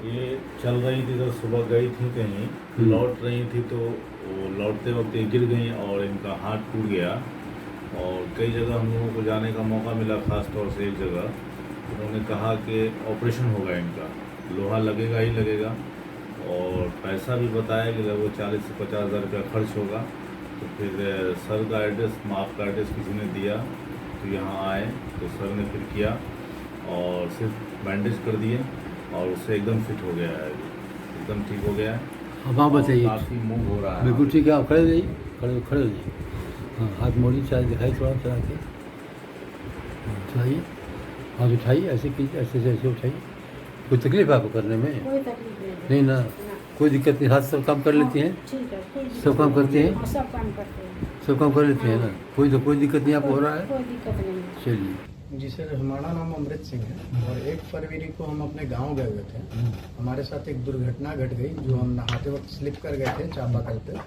ये चल रही थी तो सुबह गई थी कहीं, लौट रही थी तो वो लौटते वक्त ये गिर गई और इनका हाथ टूट गया। और कई जगह हम लोगों को जाने का मौका मिला, ख़ास तौर से एक जगह उन्होंने कहा कि ऑपरेशन होगा इनका, लोहा लगेगा ही लगेगा, और पैसा भी बताया कि लगभग 40 से 50 हज़ार रुपया खर्च होगा। तो फिर सर का एड्रेस, माप का एड्रेस किसी ने दिया, तो यहाँ आए तो सर ने फिर किया और सिर्फ बैंडेज कर दिए और उससे एकदम फिट हो गया है, एकदम ठीक हो गया है। अब आप बताइए। काफ़ी मूव हो रहा है। बिल्कुल ठीक है, आप खड़े रहिए, खड़े खड़े हो जाइए। हाँ, हाथ मोड़िए, चाहे दिखाई थोड़ा चला के। हाँ, चलाइए, हाथ उठाइए, ऐसे कीजिए, ऐसे से ऐसे उठाइए। कोई तकलीफ है आपको करने में? कोई तकलीफ नहीं नहीं ना, कोई दिक्कत नहीं। हाथ सब काम कर लेती हैं? ठीक है, कोई सब काम करती हैं? हाँ, सब काम करते हैं। सब काम कर लेती हैं ना? कोई दिक्कत नहीं आपको हो रहा है? कोई दिक्कत नहीं है। चलिए। जी सर, हमारा नाम अमृत सिंह है और 1 फरवरी को हम अपने गांव गए हुए थे। हमारे साथ एक दुर्घटना घट गई जो हम नहाते वक्त स्लिप कर गए थे चापाकल पे।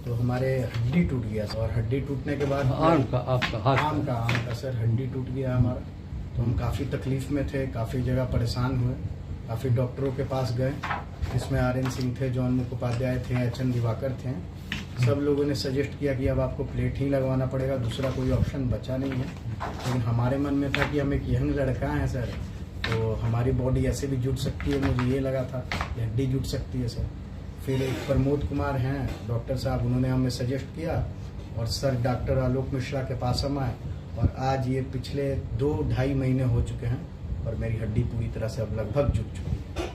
तो हमारे हड्डी टूट गया और हड्डी टूटने के बाद आर्म का, आपका हाथ आम का सर हड्डी टूट गया हमारा। तो हम काफ़ी तकलीफ में थे, काफ़ी जगह परेशान हुए, काफ़ी डॉक्टरों के पास गए। इसमें आर.एन. सिंह थे, जॉन मुखोपाध्याय थे, एच.एन. दिवाकर थे। सब लोगों ने सजेस्ट किया कि अब आपको प्लेट ही लगवाना पड़ेगा, दूसरा कोई ऑप्शन बचा नहीं है। लेकिन हमारे मन में था कि हम एक यंग लड़का हैं सर, तो हमारी बॉडी ऐसे भी जुट सकती है, मुझे ये लगा था कि हड्डी जुट सकती है सर। फिर एक प्रमोद कुमार हैं डॉक्टर साहब, उन्होंने हमें सजेस्ट किया और सर डॉक्टर आलोक मिश्रा के पास हम आए और आज ये पिछले 2-2.5 महीने हो चुके हैं और मेरी हड्डी पूरी तरह से अब लगभग जुट चुकी है,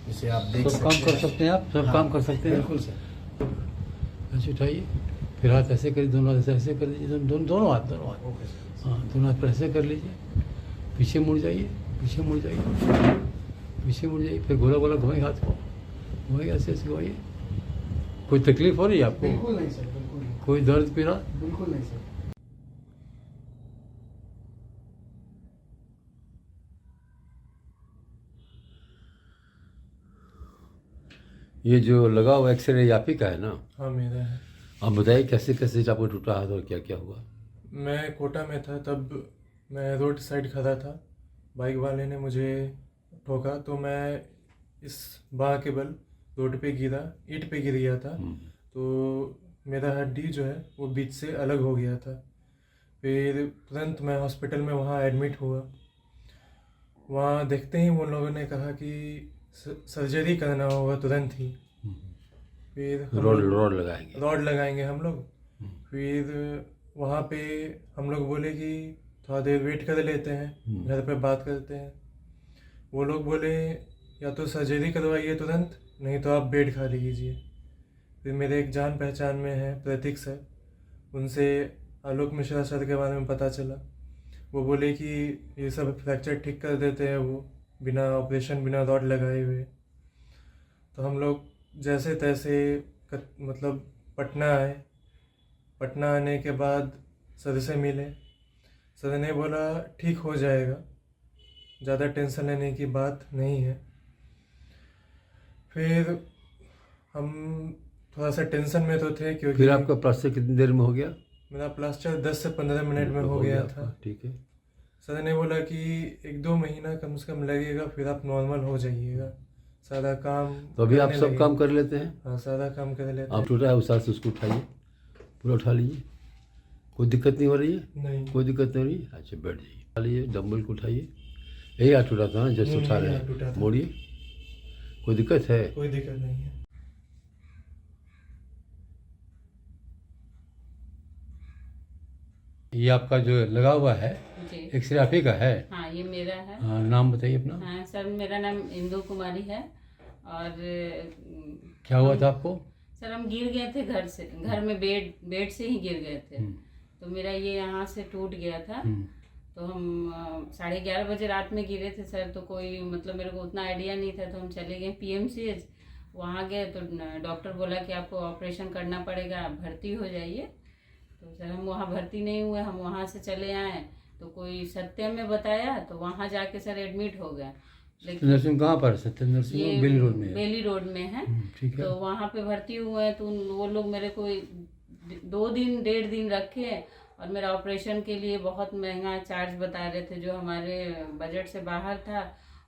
जिसे आप देख सब काम कर सकते हैं आप? सब हाँ, काम कर सकते हैं? बिल्कुल सर। ऐसे उठाइए, फिर हाथ ऐसे करिए, दोनों हाथ ऐसे कर लीजिए, दोनों हाथ। Okay sir. हाँ, दोनों हाथ पर ऐसे कर लीजिए। पीछे मुड़ जाइए, पीछे मुड़ जाइए, पीछे मुड़ जाइए, फिर गोला गोला घुमाइए हाथ को, घुमाइए, ऐसे ऐसे घुमाइए। कोई तकलीफ हो रही है आपको? बिल्कुल नहीं सर, बिल्कुल नहीं, कोई दर्द पीड़ा? बिल्कुल नहीं सर। ये जो लगा हुआ एक्सरे आप ही का है ना? हाँ, मेरा है। आप बताइए कैसे कैसे आपको टूटा हाथ और क्या क्या हुआ? मैं कोटा में था तब, मैं रोड साइड खड़ा था, बाइक वाले ने मुझे ठोका तो मैं इस बाह के बल रोड पे गिरा, ईंट पे गिर गया था। तो मेरा हड्डी जो है वो बीच से अलग हो गया था। फिर तुरंत मैं हॉस्पिटल में वहाँ एडमिट हुआ। वहाँ देखते ही उन लोगों ने कहा कि सर्जरी करना होगा तुरंत ही। फिर रॉड लगाएंगे? रॉड लगाएंगे हम लोग। फिर वहाँ पे हम लोग बोले कि थोड़ा देर वेट कर लेते हैं, घर पे बात करते हैं। वो लोग बोले या तो सर्जरी करवाइए तुरंत, नहीं तो आप बेड खाली कीजिए। फिर मेरे एक जान पहचान में है प्रतीक सर, उनसे आलोक मिश्रा सर के बारे में पता चला। वो बोले कि ये सब फ्रैक्चर ठीक कर देते हैं वो, बिना ऑपरेशन, बिना रॉड लगाए हुए। तो हम लोग जैसे तैसे मतलब पटना आए। पटना आने के बाद सर से मिले। सर ने बोला ठीक हो जाएगा, ज़्यादा टेंशन लेने की बात नहीं है। फिर हम थोड़ा सा टेंशन में तो थे, क्योंकि फिर आपका प्लास्टर कितनी देर में हो गया? मेरा प्लास्टर 10 से 15 मिनट में हो गया था। ठीक है। सर ने बोला कि 1-2 महीना कम से कम लगेगा, फिर आप नॉर्मल हो जाइएगा, सारा काम। तो अभी आप करने सब लगेंगे। काम कर लेते हैं? हाँ, सारा काम कर लेते आप हैं। टूटा है उस हाथ से, उसको उठाइए, पूरा उठा लीजिए। कोई दिक्कत नहीं हो रही है? नहीं, कोई दिक्कत नहीं हो रही है? अच्छा, बैठ जाइए, उठा लीजिए, डम्बल को उठाइए। यही हाथ टूटा था ना जैसे उठा रहे हाथ टूटा हैं? था। मोड़िए। कोई दिक्कत है? कोई दिक्कत नहीं है। ये आपका जो लगा हुआ है जी, एक्सरे आप ही का है? हाँ, ये मेरा है। हाँ, नाम बताइए अपना। हाँ सर, मेरा नाम इंदु कुमारी है। और क्या हुआ था आपको? सर, हम गिर गए थे घर से, घर में बेड से ही गिर गए थे। तो मेरा ये यहाँ से टूट गया था। तो हम 11:30 बजे रात में गिरे थे सर। तो कोई मतलब मेरे को उतना आइडिया नहीं था, तो हम चले गए PMCH। वहाँ गए तो डॉक्टर बोला कि आपको ऑपरेशन करना पड़ेगा, आप भर्ती हो जाइए। तो सर हम वहाँ भर्ती नहीं हुए, हम वहाँ से चले आए। तो कोई सत्यम में बताया, तो वहाँ जाके सर एडमिट हो गए। लेकिन नर्सिंग कहाँ पर? सत्य नर्सिंग ये बेली रोड में है? बेली रोड में है। ठीक है। तो वहाँ पे भर्ती हुए हैं। तो वो लोग मेरे को 2 दिन 1.5 दिन रखे और मेरा ऑपरेशन के लिए बहुत महंगा चार्ज बता रहे थे, जो हमारे बजट से बाहर था।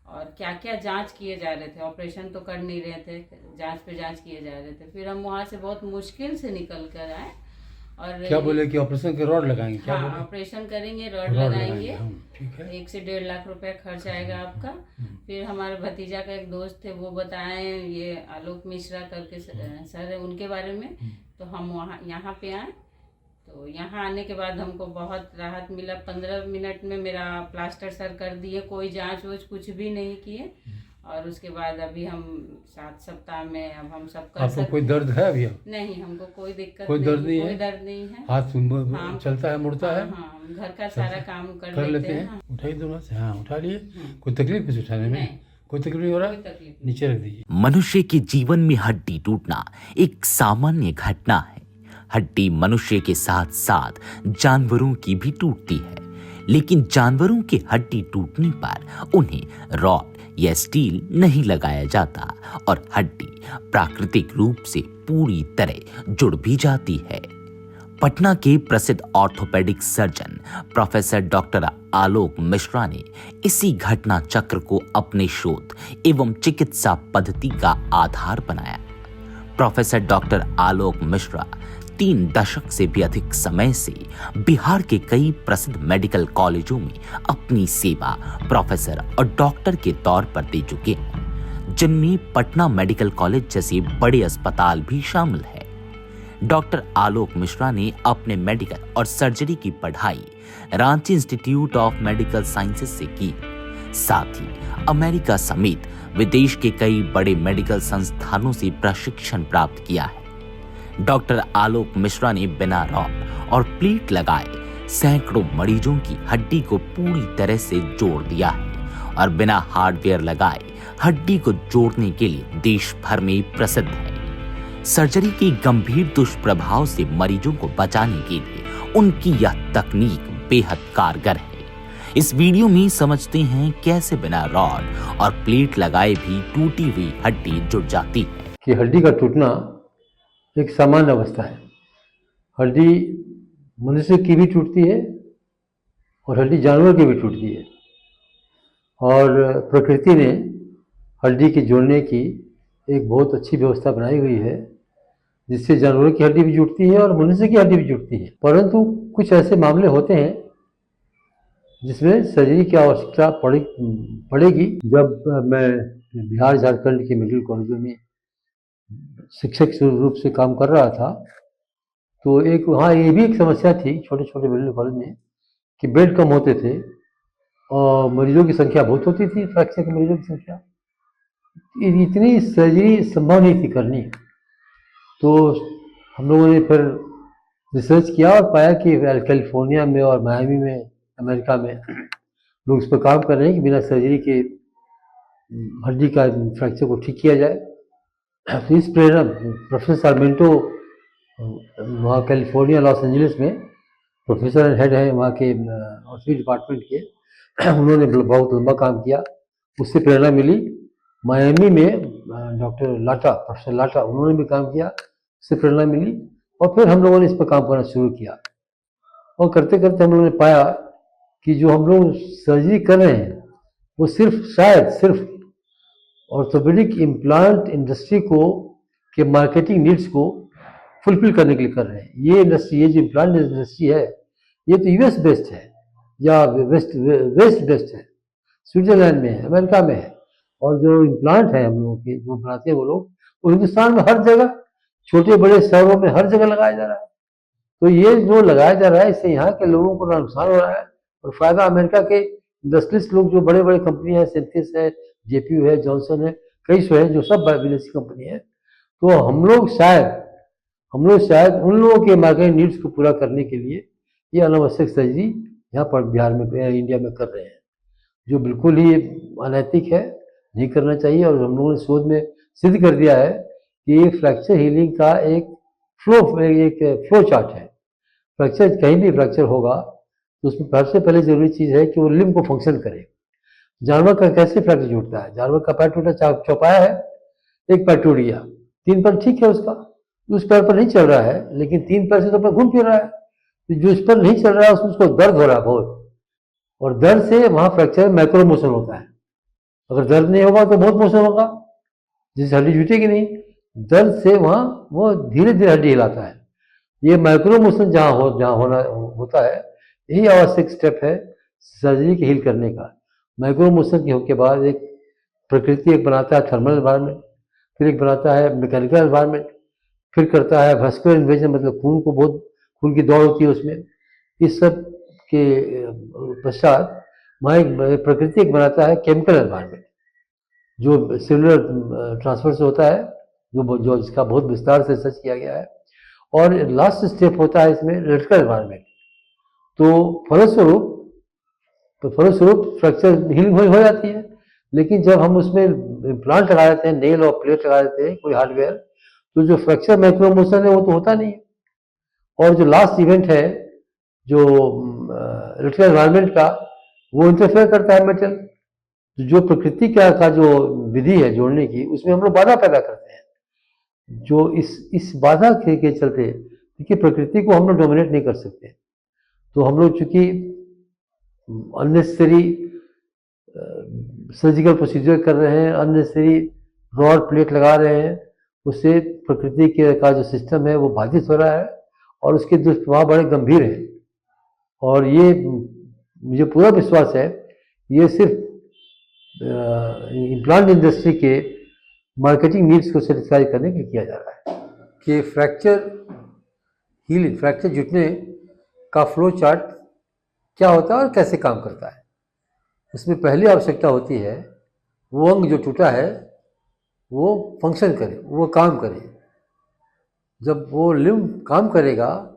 और क्या क्या जांच किए जा रहे थे, ऑपरेशन तो कर नहीं रहे थे, जांच पे जांच किए जा रहे थे। फिर हम वहाँ से बहुत मुश्किल से निकल कर आए। और क्या बोले कि ऑपरेशन के रॉड लगाएंगे, क्या हाँ, बोले? ऑपरेशन करेंगे, रॉड रॉड लगाएंगे, हम, ठीक है। 1 से 1.5 लाख रुपए खर्च आएगा आपका। फिर हमारे भतीजा का एक दोस्त थे, वो बताए ये आलोक मिश्रा करके सर है, उनके बारे में। तो हम वहाँ यहाँ पे आए। तो यहाँ आने के बाद हमको बहुत राहत मिला। 15 मिनट में मेरा प्लास्टर सर कर दिए, कोई जांच वोच कुछ भी नहीं किए। और उसके बाद अभी हम 7 सप्ताह में अब हम सब कर आपको सकते। कोई दर्द है अभी? नहीं, हमको कोई दिक्कत कोई दर्द नहीं है? कोई दर्द नहीं है। हाथ हाँ, चलता है, मुड़ता है? हाँ, हम घर का सारा काम कर लेते हैं। हाँ। उठाइए दोनों से, हाँ उठा लिए। कोई तकलीफ है उठाने में? नहीं। कोई तकलीफ नहीं हो रहा? कोई तकलीफ नहीं। नीचे रख दीजिए। मनुष्य के जीवन में हड्डी टूटना एक सामान्य घटना है। हड्डी मनुष्य के साथ साथ जानवरों की भी टूटती है, लेकिन जानवरों की हड्डी टूटने पर उन्हें रॉड या स्टील नहीं लगाया जाता और हड्डी प्राकृतिक रूप से पूरी तरह जुड़ भी जाती है। पटना के प्रसिद्ध ऑर्थोपेडिक सर्जन प्रोफेसर डॉक्टर आलोक मिश्रा ने इसी घटना चक्र को अपने शोध एवं चिकित्सा पद्धति का आधार बनाया। प्रोफेसर डॉक्टर आलोक मिश्रा 3 दशक से भी अधिक समय से बिहार के कई प्रसिद्ध मेडिकल कॉलेजों में अपनी सेवा प्रोफेसर और डॉक्टर के तौर पर दे चुके हैं, जिनमें पटना मेडिकल कॉलेज जैसे बड़े अस्पताल भी शामिल है। डॉक्टर आलोक मिश्रा ने अपने मेडिकल और सर्जरी की पढ़ाई Ranchi institute of medical sciences से की। साथ ही अमेरिका समेत विदेश के कई बड़े मेडिकल संस्थानों से प्रशिक्षण प्राप्त किया है। डॉक्टर आलोक मिश्रा ने बिना रॉड और प्लेट लगाए सैकड़ों मरीजों की हड्डी को पूरी तरह से जोड़ दिया है और बिना हार्डवेयर लगाए हड्डी को जोड़ने के लिए देश भर में प्रसिद्ध है। सर्जरी के गंभीर दुष्प्रभाव से मरीजों को बचाने के लिए उनकी यह तकनीक बेहद कारगर है। इस वीडियो में समझते हैं कैसे बिना रॉड और प्लेट लगाए भी टूटी हुई हड्डी जुड़ जाती है। कि हड्डी का टूटना एक सामान्य अवस्था है। हड्डी मनुष्य की भी टूटती है और हड्डी जानवर की भी टूटती है, और प्रकृति ने हड्डी के जोड़ने की एक बहुत अच्छी व्यवस्था बनाई हुई है, जिससे जानवरों की हड्डी भी जुड़ती है और मनुष्य की हड्डी भी जुड़ती है। परंतु कुछ ऐसे मामले होते हैं जिसमें सर्जरी की आवश्यकता पड़ेगी। जब मैं बिहार झारखंड के मेडिकल कॉलेजों में शिक्षक रूप से काम कर रहा था, तो एक वहाँ ये भी एक समस्या थी छोटे छोटे मेडिकल कॉलेज में कि बेड कम होते थे और मरीजों की संख्या बहुत होती थी, फ्रैक्चर के मरीजों की संख्या, इतनी सर्जरी संभव नहीं थी करनी। तो हम लोगों ने फिर रिसर्च किया और पाया कि कैलिफोर्निया में और मायामी में, अमेरिका में लोग इस पर काम कर रहे हैं कि बिना सर्जरी के हड्डी का फ्रैक्चर को ठीक किया जाए। तो इस प्रेरणा प्रोफेसर सार्मेंटो वहाँ कैलिफोर्निया लॉस एंजलिस में प्रोफेसर एंड हेड है वहाँ के ऑर्थोपेडिक डिपार्टमेंट के, उन्होंने बहुत लंबा काम किया, उससे प्रेरणा मिली। मायामी में डॉक्टर लाटा, प्रोफेसर लाटा, उन्होंने भी काम किया, उससे प्रेरणा मिली, और फिर हम लोगों ने इस पर काम करना शुरू किया। और करते करते हम लोगों ने पाया कि जो हम लोग सर्जरी कर रहे हैं वो सिर्फ ऑर्थोपेडिक इम्प्लांट इंडस्ट्री के मार्केटिंग नीड्स को फुलफिल करने के लिए कर रहे हैं। ये इंडस्ट्री, ये जो इम्प्लांट इंडस्ट्री है, ये तो यूएस बेस्ड है या वेस्ट बेस्ड है, स्विट्जरलैंड में है, अमेरिका में है, और जो इम्प्लांट है हम लोगों के जो बनाते हैं वो लोग, वो हिंदुस्तान में हर जगह, छोटे बड़े शहरों में हर जगह लगाया जा रहा है। तो ये जो लगाया जा रहा है, इससे यहाँ के लोगों को नुकसान हो रहा है और फायदा अमेरिका के इंडस्ट्रियलिस्ट लोग, जो बड़े बड़े कंपनी है, सिंथेसिस है, जेपीयू है, जॉनसन है, कई सौ है, जो सब विदेशी कंपनी है। तो हम लोग शायद उन लोगों के मार्केट नीड्स को पूरा करने के लिए ये अनावश्यक सर्जरी यहाँ पर बिहार में, इंडिया में कर रहे हैं, जो बिल्कुल ही अनैतिक है, नहीं करना चाहिए। और हम लोगों ने शोध में सिद्ध कर दिया है कि फ्रैक्चर हीलिंग का एक फ्लो चार्ट है। फ्रैक्चर, कहीं भी फ्रैक्चर होगा तो उसमें सबसे पहले जरूरी चीज़ है कि वो लिम्ब को फंक्शन करे। जानवर का कैसे फ्रैक्चर जुड़ता है? जानवर का पैर टूटा, चौपाया है, एक पैर टूट गया, 3 पैर ठीक है उसका, उस पैर पर नहीं चल रहा है, लेकिन 3 पैर से तो अपना घूम फिर रहा है, तो जो इस पर नहीं चल रहा है उसको दर्द हो रहा है बहुत, और दर्द से वहाँ फ्रैक्चर मैक्रो मोशन होता है। अगर दर्द नहीं होगा तो बहुत मोशन होगा, जिससे हड्डी जुटेगी नहीं। दर्द से वहाँ वो धीरे धीरे हड्डी हिलाता है। ये माइक्रो मोशन जहाँ होना होता है, यही आवश्यक स्टेप है सर्जरी के हील करने का। माइक्रो मोशन के बाद एक प्रकृति एक बनाता है थर्मल एनवायरनमेंट, फिर एक बनाता है मैकेनिकल एनवायरनमेंट, फिर करता है वैस्कुलर इन्वेजन, मतलब खून की दौड़ होती है उसमें। इस सब के पश्चात वहाँ एक प्रकृति एक बनाता है केमिकल एनवायरनमेंट, जो सेलुलर ट्रांसफर से होता है, जो इसका बहुत विस्तार से रिसर्च किया गया है। और लास्ट स्टेप होता है इसमें इलेक्ट्रिकल एनवायरनमेंट। तो फलस्वरूप फ्रैक्चर हीलिंग हो जाती है। लेकिन जब हम उसमें इम्प्लांट लगा देते हैं, नेल और प्लेट लगा देते हैं, कोई हार्डवेयर, तो जो फ्रैक्चर माइक्रो मोशन है वो तो होता नहीं है। और जो लास्ट इवेंट है जो इलेक्ट्रिकल एनवायरनमेंट का, वो इंटरफेयर करता है मेटल। जो प्रकृति का जो विधि है जोड़ने की, उसमें हम लोग बाधा पैदा करते हैं। जो इस बाधा के चलते, क्योंकि प्रकृति को हम लोग डोमिनेट नहीं कर सकते, तो हम लोग चूंकि अननेसेसरी सर्जिकल प्रोसीजर कर रहे हैं, अननेसेसरी रॉड प्लेट लगा रहे हैं, उससे प्रकृति का जो सिस्टम है वो बाधित हो रहा है और उसके दुष्प्रभाव बड़े गंभीर हैं। और ये मुझे पूरा विश्वास है, ये सिर्फ इम्प्लांट इंडस्ट्री के मार्केटिंग नीड्स को सेटिस्फाई करने के लिए किया जा रहा है कि फ्रैक्चर जुटने का फ्लो चार्ट क्या होता है और कैसे काम करता है। इसमें पहली आवश्यकता होती है वो अंग जो टूटा है वो फंक्शन करे, वो काम करे। जब वो लिम्ब काम करेगा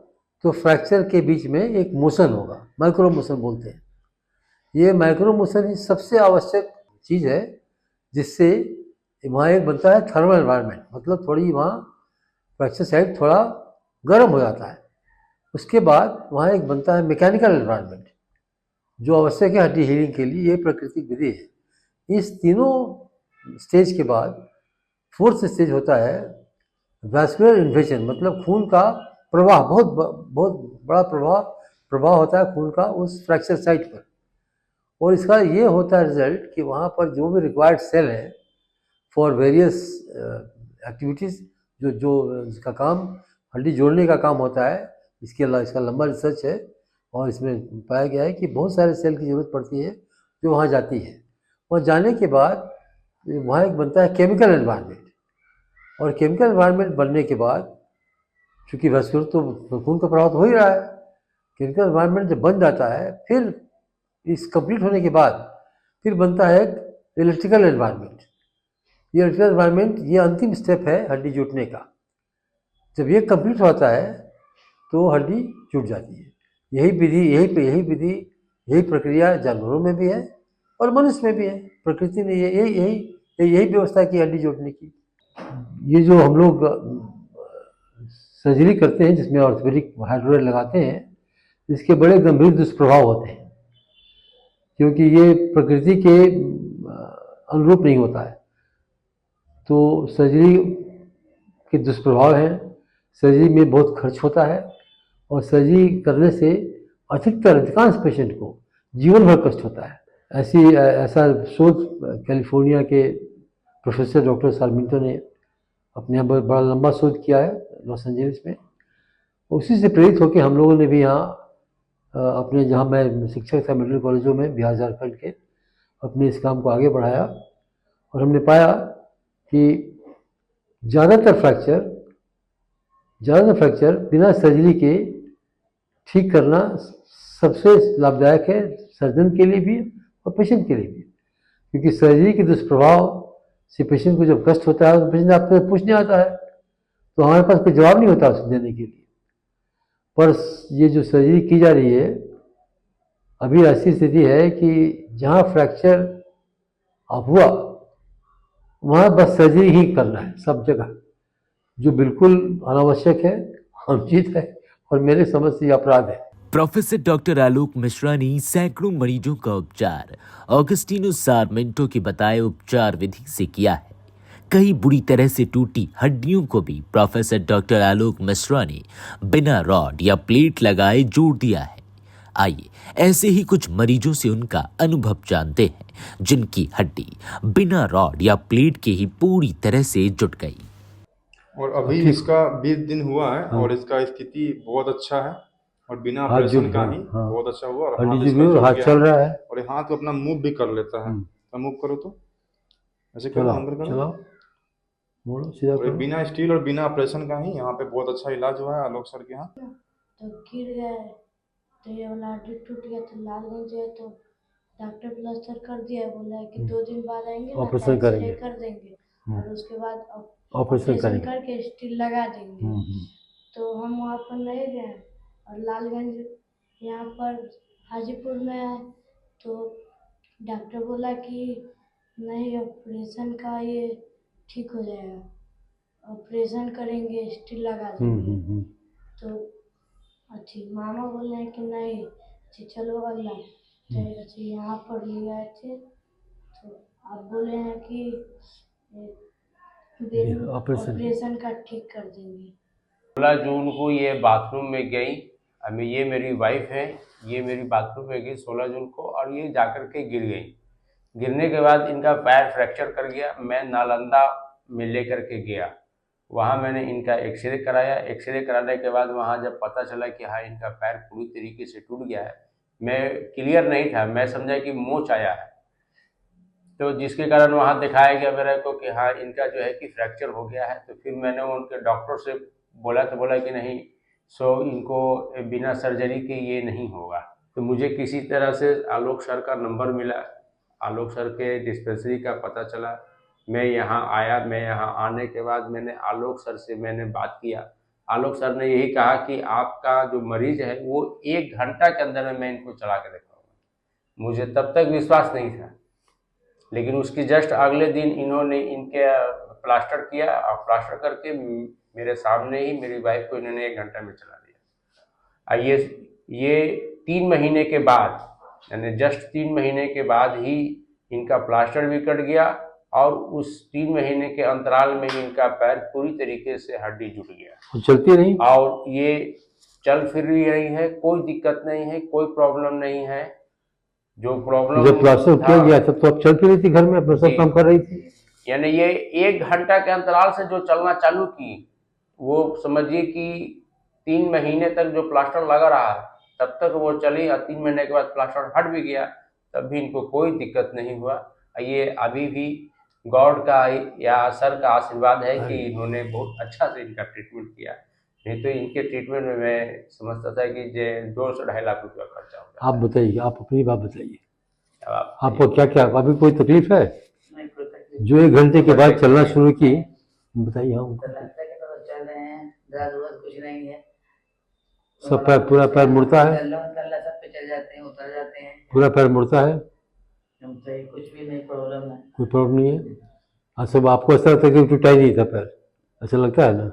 तो फ्रैक्चर के बीच में एक मोशन होगा, माइक्रो मोशन बोलते हैं। ये माइक्रो मोशन ही सबसे आवश्यक चीज़ है, जिससे वहाँ एक बनता है थर्मल एनवायरनमेंट, मतलब थोड़ी वहाँ फ्रैक्चर साइड थोड़ा गर्म हो जाता है। उसके बाद वहाँ एक बनता है मैकेनिकल एनवायरनमेंट, जो आवश्यक है हड्डी हीलिंग के लिए। ये प्राकृतिक विधि है। इस तीनों स्टेज के बाद फोर्थ स्टेज होता है वैस्कुलर इन्वेजन, मतलब खून का प्रवाह, बहुत बड़ा प्रवाह होता है खून का उस फ्रैक्चर साइट पर। और इसका ये होता है रिजल्ट कि वहाँ पर जो भी रिक्वायर्ड सेल है फॉर वेरियस एक्टिविटीज़, जो इसका काम हड्डी जोड़ने का काम होता है, इसका लंबा रिसर्च है और इसमें पाया गया है कि बहुत सारे सेल की ज़रूरत पड़ती है जो वहाँ जाती है। वहाँ जाने के बाद वहाँ एक बनता है केमिकल एनवायरनमेंट, और केमिकल एनवायरनमेंट बनने के बाद चूँकि वैस्कुलर तो खून का प्रवाह तो हो ही रहा है, केमिकल एनवायरनमेंट जब बन जाता है, फिर इस कंप्लीट होने के बाद फिर बनता है इलेक्ट्रिकल एनवायरनमेंट। ये इलेक्ट्रिकल एनवायरनमेंट ये अंतिम स्टेप है हड्डी जुटने का। जब ये कंप्लीट होता है तो हड्डी जुट जाती है। यही प्रक्रिया जानवरों में भी है और मनुष्य में भी है। प्रकृति ने यही व्यवस्था की हड्डी जोड़ने की। ये जो हम लोग सर्जरी करते हैं जिसमें ऑर्थोपेडिक हार्डवेयर लगाते हैं, इसके बड़े गंभीर दुष्प्रभाव होते हैं, क्योंकि ये प्रकृति के अनुरूप नहीं होता है। तो सर्जरी के दुष्प्रभाव हैं। सर्जरी में बहुत खर्च होता है और सर्जरी करने से अधिकांश पेशेंट को जीवन भर कष्ट होता है। ऐसा शोध कैलिफोर्निया के प्रोफेसर डॉक्टर सार्मिंटो ने अपने यहाँ बड़ा लंबा शोध किया है लॉस एंजलिस में। उसी से प्रेरित होकर हम लोगों ने भी यहाँ अपने, जहाँ मैं शिक्षक था मेडिकल कॉलेजों में बिहार झारखंड के, अपने इस काम को आगे बढ़ाया और हमने पाया कि ज़्यादातर फ्रैक्चर बिना सर्जरी के ठीक करना सबसे लाभदायक है, सर्जन के लिए भी और पेशेंट के लिए भी। क्योंकि सर्जरी के दुष्प्रभाव से पेशेंट को जब कष्ट होता है तो पेशेंट आपसे पूछने आता है, तो हमारे पास कोई जवाब नहीं होता उसको देने के लिए। पर ये जो सर्जरी की जा रही है, अभी ऐसी स्थिति है कि जहाँ फ्रैक्चर हुआ वहाँ बस सर्जरी ही करना है सब जगह, जो बिल्कुल अनावश्यक है, अनुचित है और मेरे समझ से अपराध है। प्रोफेसर डॉक्टर आलोक मिश्रा ने सैकड़ों मरीजों का उपचार ऑगस्टिनो सारमेंटो के बताए उपचार विधि से किया है। कई बुरी तरह से टूटी हड्डियों को भी प्रोफेसर डॉक्टर आलोक मिश्रा ने बिना रॉड या प्लेट लगाए जोड़ दिया है। आइए ऐसे ही कुछ मरीजों से उनका अनुभव जानते हैं जिनकी हड्डी बिना रॉड या प्लेट के ही पूरी तरह से जुट गई। और अभी इसका 20 दिन हुआ है और इसका स्थिति बहुत अच्छा है और बिना हाथ ऑपरेशन जुट का गया, ही हाँ। बहुत अच्छा हुआ और हड्डी हाथ जुट इसका गई और जुट हाथ गया चल है रहा है। और ये हाथ को अपना मूव भी कर लेता है। तो मूव करो तो ऐसे करो, चलाओ अंदर करो चलाओ, मोड़ो सीधा और ये करो। बिना स्टील और बिना ऑपरेशन का ही यहाँ पे बहुत अच्छा इलाज हुआ है आलोक सर के यहाँ। तो गिर गए तो ये वाला हड्डी टूट गया तो लालगंज गए तो डॉक्टर प्लास्टर कर दिया, बोला है कि 2 दिन बाद आएंगे ना ऑपरेशन तो करेंगे। एक्सरे कर देंगे और उसके बाद ऑपरेशन करेंगे। करके स्टील लगा देंगे। हम्म। तो हम वहाँ पर नहीं गए और लालगंज यहाँ पर हाजीपुर में है तो डॉक्टर बोला कि नहीं ऑपरेशन का ये ठीक हो जाएगा, ऑपरेशन करेंगे स्टील लगा देंगे। तो अच्छी मामा बोल रहे हैं कि नहीं अच्छी चलो अल्लाह तो अच्छी यहाँ पर ले आए थे तो आप बोले हैं कि ऑपरेशन का ठीक कर देंगे। 16 जून को ये बाथरूम में गई, अभी ये मेरी वाइफ है, ये मेरी बाथरूम में गई 16 जून को और ये जाकर के गिर गई। गिरने के बाद इनका पैर फ्रैक्चर कर गया। मैं नालंदा में लेकर के गया, वहाँ मैंने इनका एक्सरे कराया। एक्सरे कराने के बाद वहाँ जब पता चला कि हाँ इनका पैर पूरी तरीके से टूट गया है, मैं क्लियर नहीं था, मैं समझा कि मोच आया है। तो जिसके कारण वहाँ दिखाया गया मेरे को कि हाँ इनका जो है कि फ्रैक्चर हो गया है। तो फिर मैंने उनके डॉक्टर से बोला तो बोला कि नहीं इनको बिना सर्जरी के ये नहीं होगा। तो मुझे किसी तरह से आलोक सर का नंबर मिला, आलोक सर के डिस्पेंसरी का पता चला, मैं यहाँ आया। मैं यहाँ आने के बाद मैंने आलोक सर से मैंने बात किया। आलोक सर ने यही कहा कि आपका जो मरीज है वो 1 घंटा के अंदर में मैं इनको चला के दिखाऊंगा। मुझे तब तक विश्वास नहीं था, लेकिन उसके जस्ट अगले दिन इन्होंने इनके प्लास्टर किया और प्लास्टर करके मेरे सामने ही मेरी वाइफ को इन्होंने 1 घंटा में चला दिया। ये 3 महीने के बाद, यानी जस्ट 3 महीने के बाद ही इनका प्लास्टर भी कट गया और उस 3 महीने के अंतराल में ही इनका पैर पूरी तरीके से हड्डी जुट गया। चलती नहीं और ये चल फिर रही है, कोई दिक्कत नहीं है, कोई प्रॉब्लम नहीं है। जो प्रॉब्लम जब प्लास्टर किया गया तब तो अब चल फिर रही थी, घर में अपना सब काम कर रही थी। यानी ये 1 घंटा के अंतराल से जो चलना चालू की, वो समझिए कि 3 महीने तक जो प्लास्टर लगा रहा तब तक वो चली और 3 महीने के बाद प्लास्टर हट भी गया, तब भी इनको कोई दिक्कत नहीं हुआ। ये अभी भी गॉड का या सर का आशीर्वाद है कि इन्होंने बहुत अच्छा से इनका ट्रीटमेंट किया। नहीं तो इनके ट्रीटमेंट में मैं समझता था कि 2 से 2.5 लाख रुपया खर्चा होगा। आप बताइए, आप अपनी बात बताइए, अब आपको क्या क्या अभी कोई तकलीफ है? जो 1 घंटे के बाद चलना शुरू की, बताइए। हाँ चल रहे हैं, दर्द कुछ नहीं है, सब पैर पूरा पैर मुड़ता है, सब पे चल जाते हैं, उतर जाते हैं, पूरा पैर मुड़ता है, कुछ भी नहीं प्रॉब्लम है, कोई प्रॉब्लम नहीं है। सब आपको ऐसा लगता है कि टूटा ही नहीं था पैर, ऐसा लगता है ना?